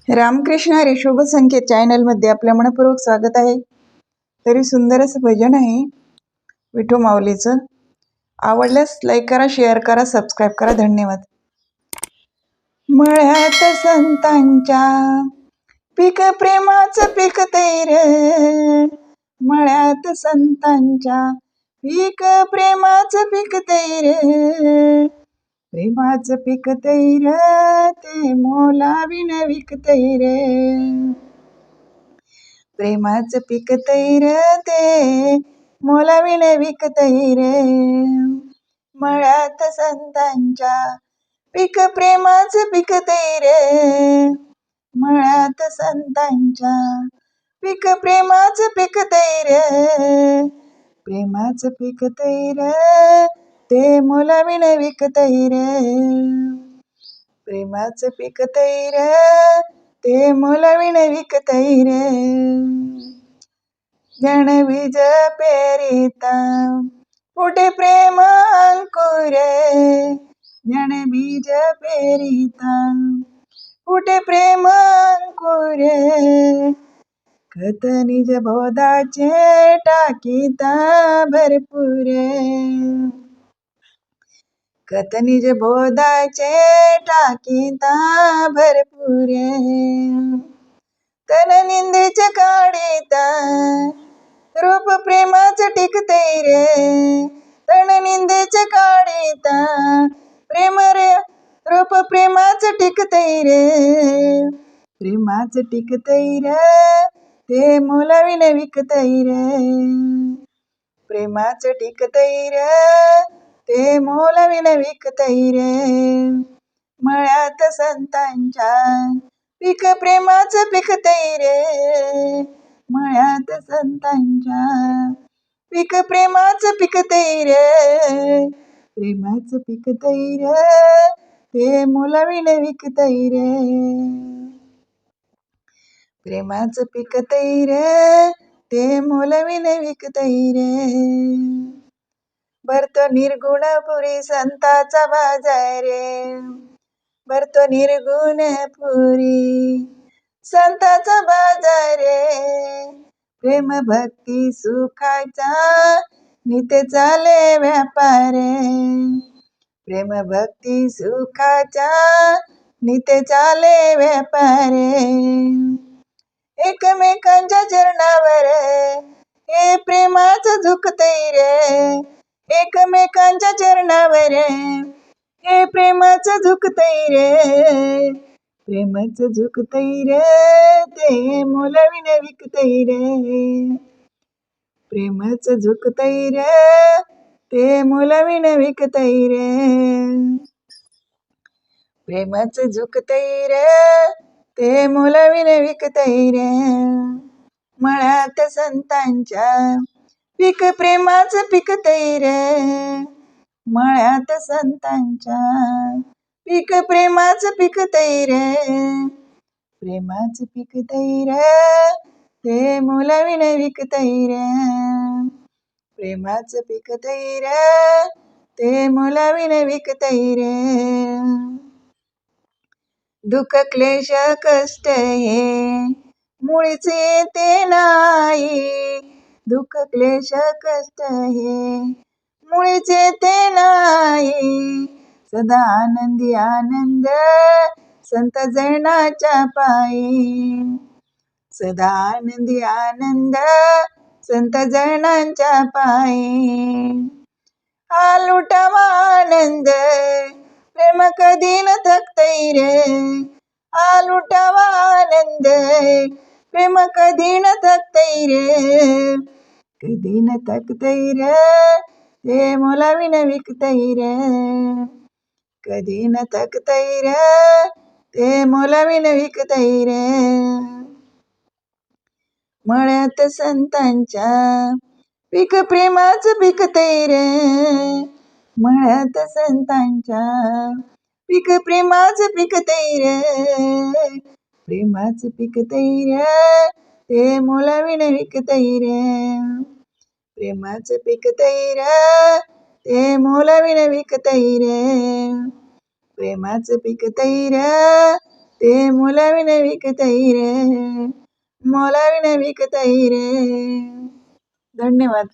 रामकृष्ण हरी शुभ संकेत चॅनलमध्ये आपल्या मनपूर्वक स्वागत आहे. तरी सुंदर असं भजन आहे विठू माऊलीचं. आवडल्यास लाईक करा, शेअर करा, सबस्क्राईब करा. धन्यवाद. मळ्यात संतांच्या पीक प्रेमाचं पीक तैर, मळ्यात संतांच्या पीक प्रेमाचं पीक तैर, प्रेमाचं पीक तैर ते मोलाविन विकतैर, प्रेमाचं पीक तैर ते मोलाविन विकतैर, मळ्यात संतांच्या पीक प्रेमाचं पीक तैर, मळ्यात संतांच्या पीक प्रेमाचं पीक तैर, प्रेमाचं पीक तैर ते मोलाविन विकतैर, प्रेमाचं पीक तैर ते मोलाविन विकतैर, ज्ञान बीज पेरिता फुटे प्रेम अंकुर, ज्ञान बीज पेरिता फुटे प्रेम अंकुर, खत निज बोधाचे टाकीता भरपूर, खत निज बोधाचे टाकीता भरपूर, तन निंदेचे काढिता रूप प्रेमाचं टिकतैर, तन निंदेचे काढिता प्रेम रे रूप प्रेमाचं टिकतैर, प्रेमाचं टिकतैर ते मोलाविन विकतैर, प्रेमाचं टिकतैर ते मोलाविन विकतैर, मळ्यात संतांच्या पीक प्रेमाचं पीक तैर, मळ्यात संतांच्या पीक प्रेमाचं पीक तैर, प्रेमाचं पीक तैर ते मोलाविन विकतैर, प्रेमाचं पीक तैर ते मोलाविन विकतैर, भरतो निर्गुण पुरी संताचा बाजार, भरतो निर्गुण पुरी संताचा बाजार, प्रेम भक्ती सुखाचा नित्य चाले व्यापार, प्रेम भक्ती सुखाचा नित्य चाले व्यापार, एकमेकांच्या चरणावर हे प्रेमाचं झुकतैर, एकमेकांच्या चरणावर हे प्रेमाचं झुकतैर, प्रेमाचं झुकतैर ते मोलाविन विकतैर, प्रेमाचं झुकतैर ते मोलाविन विकतैर, प्रेमाचं झुकतैर ते मोलाविन विकतैर, मळ्यात संतांच्या पीक प्रेमाचं पीक तैर, मळ्यात संतांच्या पीक प्रेमाचं पीक तैर, प्रेमाचं पीक तैर ते मोलाविन विकतैर, प्रेमाचं पीक तैर ते मोलाविन विकतैर, दुःख क्लेश कष्ट हे मुळीच येते नाही, दुःख क्लेश कष्ट हे मुळीच येते नाही, सदा आनंदी आनंद संत जनाच्या पायी, सदा आनंदी आनंद संत जनांच्या पायी, हा लुटावा आनंद प्रेम कधी न थकतैर, हा लुटावा आनंद प्रेम कधी न थकतैर, कधी न थकतैर ते मोलाविन विकतैर, कधी न थकतैर ते मोलाविन विकतैर, मळ्यात संतांच्या पीक प्रेमाचं पीक तैर, मळ्यात संतांच्या पीक प्रेमाचं पीक तैर, प्रेमाचं पीक तैर ते मोलाविन विकतैर, प्रेमाचं पीक तैर ते मोलाविन विकतैर, प्रेमाचं पीक तैर ते मोलाविने विकतई रे, मोलाविने विकतई रे. धन्यवाद.